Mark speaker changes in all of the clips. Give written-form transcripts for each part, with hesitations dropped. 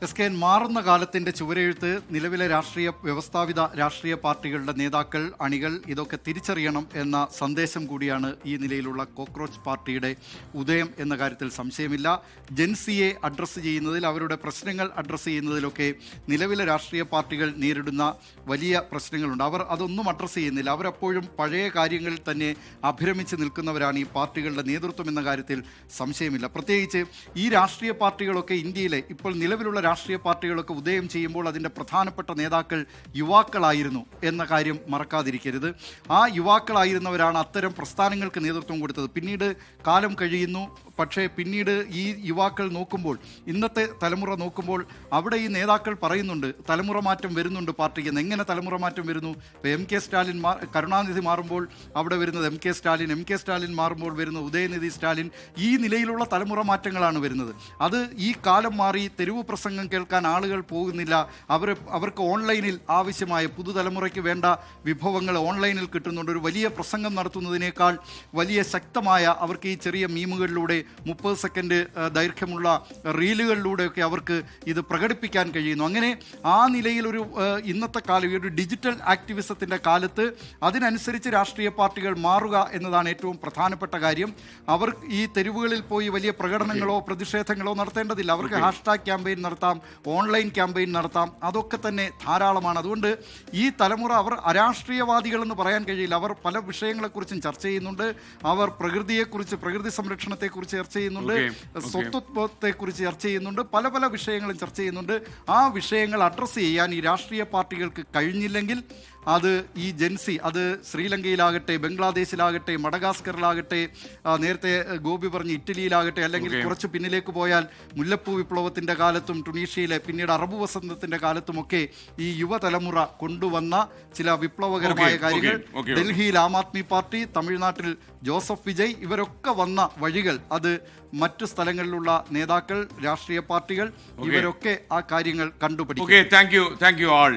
Speaker 1: SKN മാറുന്ന കാലത്തിന്റെ ചുവരെഴുത്ത് നിലവിലെ വ്യവസ്ഥാപിത രാഷ്ട്രീയ പാർട്ടികളുടെ നേതാക്കൾ, അണികൾ ഇതൊക്കെ തിരിച്ചറിയണം എന്ന സന്ദേശം കൂടിയാണ് ഈ നിലയിലുള്ള കോക്രോച്ച് പാർട്ടിയുടെ ഉദയം എന്ന കാര്യത്തിൽ സംശയമില്ല. ജെൻസിയെ അഡ്രസ്സ് ചെയ്യുന്നതിൽ, അവരുടെ പ്രശ്നങ്ങൾ അഡ്രസ്സ് ചെയ്യുന്നതിലൊക്കെ നിലവിലെ രാഷ്ട്രീയ പാർട്ടികൾ നേരിടുന്ന വലിയ പ്രശ്നങ്ങളുണ്ട്. അവർ അതൊന്നും അഡ്രസ്സ് ചെയ്യുന്നില്ല. അവരപ്പോഴും പഴയ കാര്യങ്ങളിൽ തന്നെ അഭിരമിച്ച് നിൽക്കുന്നവരാണ് ഈ പാർട്ടികളുടെ നേതൃത്വം എന്ന കാര്യത്തിൽ സംശയമില്ല. പ്രത്യേകിച്ച് ഈ രാഷ്ട്രീയ പാർട്ടികളൊക്കെ ഇന്ത്യയിലെ ഇപ്പോൾ നിലവിലുള്ള രാഷ്ട്രീയ പാർട്ടികളൊക്കെ ഉദയം ചെയ്യുമ്പോൾ അതിൻ്റെ പ്രധാനപ്പെട്ട നേതാക്കൾ യുവാക്കളായിരുന്നു എന്ന കാര്യം മറക്കാതിരിക്കരുത്. ആ യുവാക്കളായിരുന്നവരാണ് അത്തരം പ്രസ്ഥാനങ്ങൾക്ക് നേതൃത്വം കൊടുത്തത്. പിന്നീട് കാലം കഴിയുന്നു, പക്ഷേ പിന്നീട് ഈ യുവാക്കൾ നോക്കുമ്പോൾ, ഇന്നത്തെ തലമുറ നോക്കുമ്പോൾ അവിടെ ഈ നേതാക്കൾ പറയുന്നുണ്ട് തലമുറ മാറ്റം വരുന്നുണ്ട് പാർട്ടിക്ക്. എങ്ങനെ തലമുറ മാറ്റം വരുന്നു? ഇപ്പോൾ MK സ്റ്റാലിൻ കരുണാനിധി മാറുമ്പോൾ അവിടെ വരുന്നത് MK സ്റ്റാലിൻ മാറുമ്പോൾ വരുന്നത് ഉദയനിധി സ്റ്റാലിൻ. ഈ നിലയിലുള്ള തലമുറ മാറ്റങ്ങളാണ് വരുന്നത്. അത് ഈ കാലം മാറി തെരുവ് പ്രസംഗം കേൾക്കാൻ ആളുകൾ പോകുന്നില്ല. അവർക്ക് ഓൺലൈനിൽ ആവശ്യമായ പുതുതലമുറയ്ക്ക് വേണ്ട വിഭവങ്ങൾ ഓൺലൈനിൽ കിട്ടുന്നുണ്ട്. ഒരു വലിയ പ്രസംഗം നടത്തുന്നതിനേക്കാൾ വലിയ ശക്തമായ അവർക്ക് ഈ ചെറിയ മീമുകളിലൂടെ 30 സെക്കൻഡ് ദൈർഘ്യമുള്ള റീലുകളിലൂടെയൊക്കെ അവർക്ക് ഇത് പ്രകടിപ്പിക്കാൻ കഴിയുന്നു. അങ്ങനെ ആ നിലയിലൊരു ഇന്നത്തെ കാലം, ഈ ഒരു ഡിജിറ്റൽ ആക്ടിവിസത്തിൻ്റെ കാലത്ത് അതിനനുസരിച്ച് രാഷ്ട്രീയ പാർട്ടികൾ മാറുക എന്നതാണ് ഏറ്റവും പ്രധാനപ്പെട്ട കാര്യം. അവർ ഈ തെരുവുകളിൽ പോയി വലിയ പ്രകടനങ്ങളോ പ്രതിഷേധങ്ങളോ നടത്തേണ്ടതില്ല. അവർക്ക് ഹാഷ്ടാഗ് ക്യാമ്പയിൻ നടത്താം, ഓൺലൈൻ ക്യാമ്പയിൻ നടത്താം. അതൊക്കെ തന്നെ ധാരാളമാണ്. അതുകൊണ്ട് ഈ തലമുറ അവർ അരാഷ്ട്രീയവാദികളെന്ന് പറയാൻ കഴിയില്ല. അവർ പല വിഷയങ്ങളെക്കുറിച്ചും ചർച്ച ചെയ്യുന്നുണ്ട്. അവർ പ്രകൃതിയെക്കുറിച്ച്, പ്രകൃതി സംരക്ഷണത്തെക്കുറിച്ച് ചർച്ച ചെയ്യുന്നുണ്ട്, സ്വത്വത്വത്തെക്കുറിച്ച് ചർച്ച ചെയ്യുന്നുണ്ട്, പല പല വിഷയങ്ങളും ചർച്ച ചെയ്യുന്നുണ്ട്. ആ വിഷയങ്ങൾ അഡ്രസ്സ് ചെയ്യാൻ ഈ രാഷ്ട്രീയ പാർട്ടികൾക്ക് കഴിഞ്ഞില്ലെങ്കിൽ അത് ഈ ജെൻസി, അത് ശ്രീലങ്കയിലാകട്ടെ, ബംഗ്ലാദേശിലാകട്ടെ, മഡഗാസ്കറിലാകട്ടെ, നേരത്തെ ഗോപി പറഞ്ഞ് ഇറ്റലിയിലാകട്ടെ, അല്ലെങ്കിൽ കുറച്ച് പിന്നിലേക്ക് പോയാൽ മുല്ലപ്പൂ വിപ്ലവത്തിൻ്റെ കാലത്തും ടുണീഷ്യയിലെ പിന്നീട് അറബ് വസന്തത്തിൻ്റെ കാലത്തുമൊക്കെ ഈ യുവതലമുറ കൊണ്ടുവന്ന ചില വിപ്ലവകരമായ കാര്യങ്ങൾ, ഡൽഹിയിൽ ആം ആദ്മി പാർട്ടി, തമിഴ്നാട്ടിൽ ജോസഫ് വിജയ്, ഇവരൊക്കെ വന്ന വഴികൾ, അത് മറ്റു സ്ഥലങ്ങളിലുള്ള നേതാക്കൾ, രാഷ്ട്രീയ പാർട്ടികൾ, ഇവരൊക്കെ ആ കാര്യങ്ങൾ കണ്ടുപിടിക്കും.
Speaker 2: Thank you all.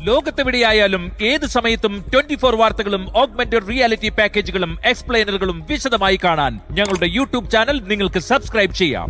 Speaker 3: ലോകത്തെവിടെയായാലും ഏത് സമയത്തും 24 വാർത്തകളും ഓഗ്മെന്റഡ് റിയാലിറ്റി പാക്കേജുകളും എക്സ്പ്ലെയിനറുകളും വിശദമായി കാണാൻ ഞങ്ങളുടെ യൂട്യൂബ് ചാനൽ നിങ്ങൾക്ക് സബ്സ്ക്രൈബ് ചെയ്യാം.